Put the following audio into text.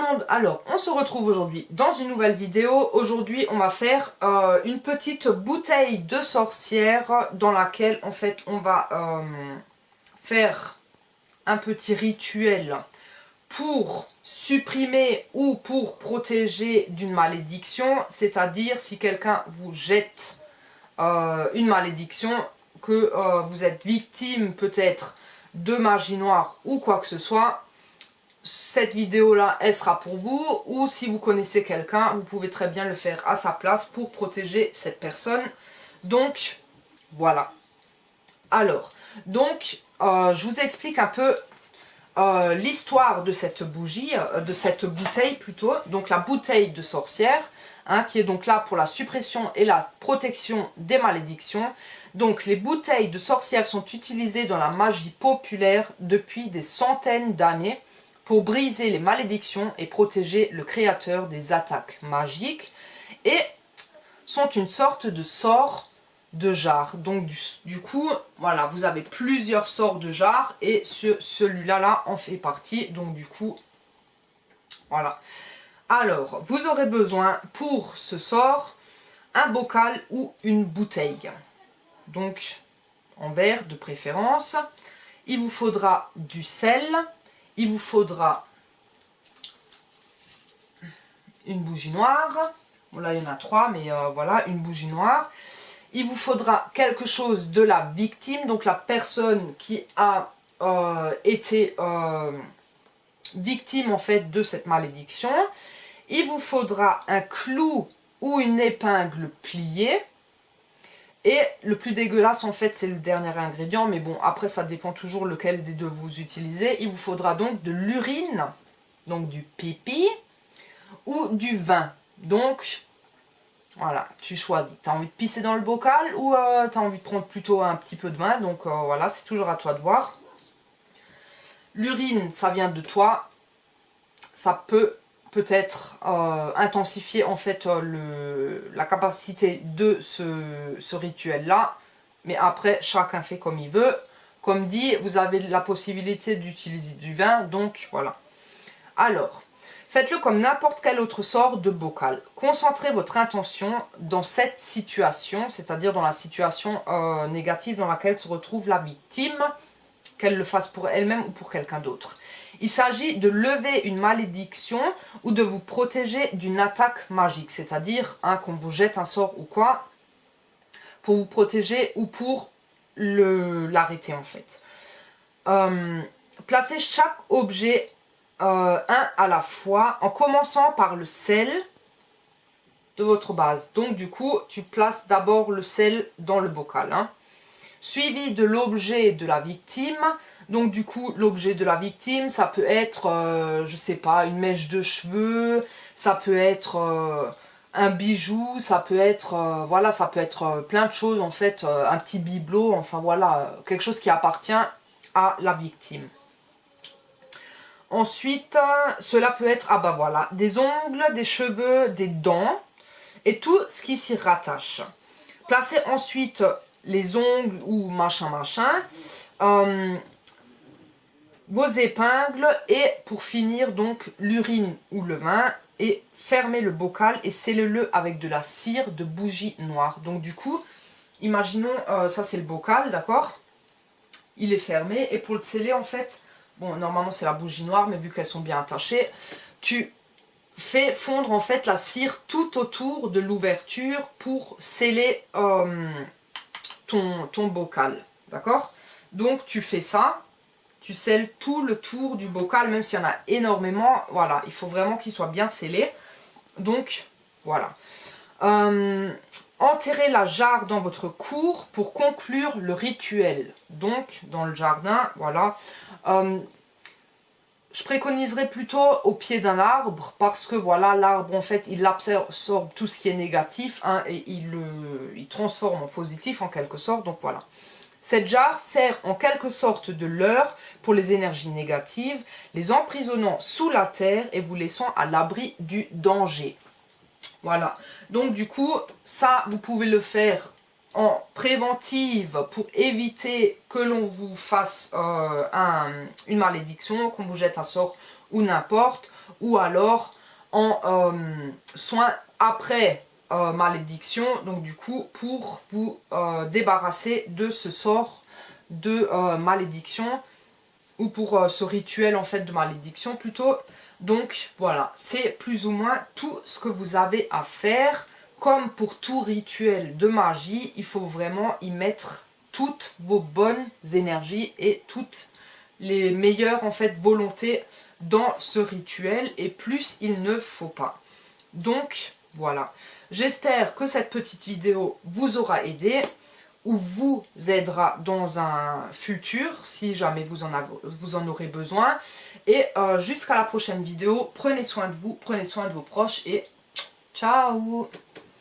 monde, alors on se retrouve aujourd'hui dans une nouvelle vidéo. Aujourd'hui on va faire une petite bouteille de sorcière dans laquelle en fait on va faire un petit rituel pour supprimer ou pour protéger d'une malédiction. C'est-à-dire si quelqu'un vous jette une malédiction, que vous êtes victime peut-être de magie noire ou quoi que ce soit, cette vidéo là elle sera pour vous. Ou si vous connaissez quelqu'un, vous pouvez très bien le faire à sa place pour protéger cette personne. Donc voilà. Alors donc je vous explique un peu l'histoire de cette bougie, de cette bouteille plutôt. Donc la bouteille de sorcière, hein, qui est donc là pour la suppression et la protection des malédictions. Donc les bouteilles de sorcière sont utilisées dans la magie populaire depuis des centaines d'années pour briser les malédictions et protéger le créateur des attaques magiques, et sont une sorte de sort de jarre. Donc du coup, voilà, vous avez plusieurs sorts de jarre et celui-là en fait partie. Donc du coup, voilà. Alors, vous aurez besoin pour ce sort un bocal ou une bouteille. Donc, en verre de préférence. Il vous faudra du sel. Il vous faudra une bougie noire. Bon, là, il y en a 3, mais voilà, une bougie noire. Il vous faudra quelque chose de la victime, donc la personne qui a été victime en fait de cette malédiction. Il vous faudra un clou ou une épingle pliée. Et le plus dégueulasse en fait c'est le dernier ingrédient, mais bon après ça dépend toujours lequel des deux vous utilisez. Il vous faudra donc de l'urine, donc du pipi, ou du vin. Donc voilà, tu choisis. Tu as envie de pisser dans le bocal ou tu as envie de prendre plutôt un petit peu de vin. Donc voilà, c'est toujours à toi de voir. L'urine, ça vient de toi. Ça peut-être intensifier en fait la capacité de ce rituel-là. Mais après, chacun fait comme il veut. Comme dit, vous avez la possibilité d'utiliser du vin. Donc voilà. Alors, faites-le comme n'importe quel autre sort de bocal. Concentrez votre intention dans cette situation, c'est-à-dire dans la situation négative dans laquelle se retrouve la victime, qu'elle le fasse pour elle-même ou pour quelqu'un d'autre. Il s'agit de lever une malédiction ou de vous protéger d'une attaque magique, c'est-à-dire qu'on vous jette un sort ou quoi, pour vous protéger ou pour l'arrêter en fait. Placez chaque objet un à la fois, en commençant par le sel de votre base. Donc du coup, tu places d'abord le sel dans le bocal, hein, suivi de l'objet de la victime. Donc du coup, l'objet de la victime, ça peut être, je sais pas, une mèche de cheveux, ça peut être un bijou, ça peut être, voilà, ça peut être plein de choses en fait, un petit bibelot, enfin voilà, quelque chose qui appartient à la victime. Ensuite, cela peut être, ah bah voilà, des ongles, des cheveux, des dents et tout ce qui s'y rattache. Placez ensuite les ongles ou machin, vos épingles et pour finir donc l'urine ou le vin, et fermez le bocal et scellez-le avec de la cire de bougie noire. Donc du coup, imaginons, ça c'est le bocal, d'accord? Il est fermé et pour le sceller en fait, bon, normalement c'est la bougie noire, mais vu qu'elles sont bien attachées, tu fais fondre en fait la cire tout autour de l'ouverture pour sceller ton bocal, d'accord? Donc tu fais ça, tu scelles tout le tour du bocal, même s'il y en a énormément, voilà, il faut vraiment qu'il soit bien scellé. Donc voilà. Enterrez la jarre dans votre cour pour conclure le rituel. Donc dans le jardin, voilà. Je préconiserais plutôt au pied d'un arbre, parce que voilà, l'arbre en fait il absorbe tout ce qui est négatif, hein, et il transforme en positif en quelque sorte. Donc voilà. Cette jarre sert en quelque sorte de leurre pour les énergies négatives, les emprisonnant sous la terre et vous laissant à l'abri du danger. Voilà. Donc du coup, ça vous pouvez le faire en préventive pour éviter que l'on vous fasse une malédiction, qu'on vous jette un sort ou n'importe, ou alors en soins après malédiction, donc du coup pour vous débarrasser de ce sort de malédiction, ou pour ce rituel en fait de malédiction plutôt. Donc voilà, c'est plus ou moins tout ce que vous avez à faire. Comme pour tout rituel de magie, il faut vraiment y mettre toutes vos bonnes énergies et toutes les meilleures en fait volontés dans ce rituel, et plus il ne faut pas. Donc voilà, j'espère que cette petite vidéo vous aura aidé ou vous aidera dans un futur si jamais vous en aurez besoin. Et jusqu'à la prochaine vidéo, prenez soin de vous, prenez soin de vos proches et ciao!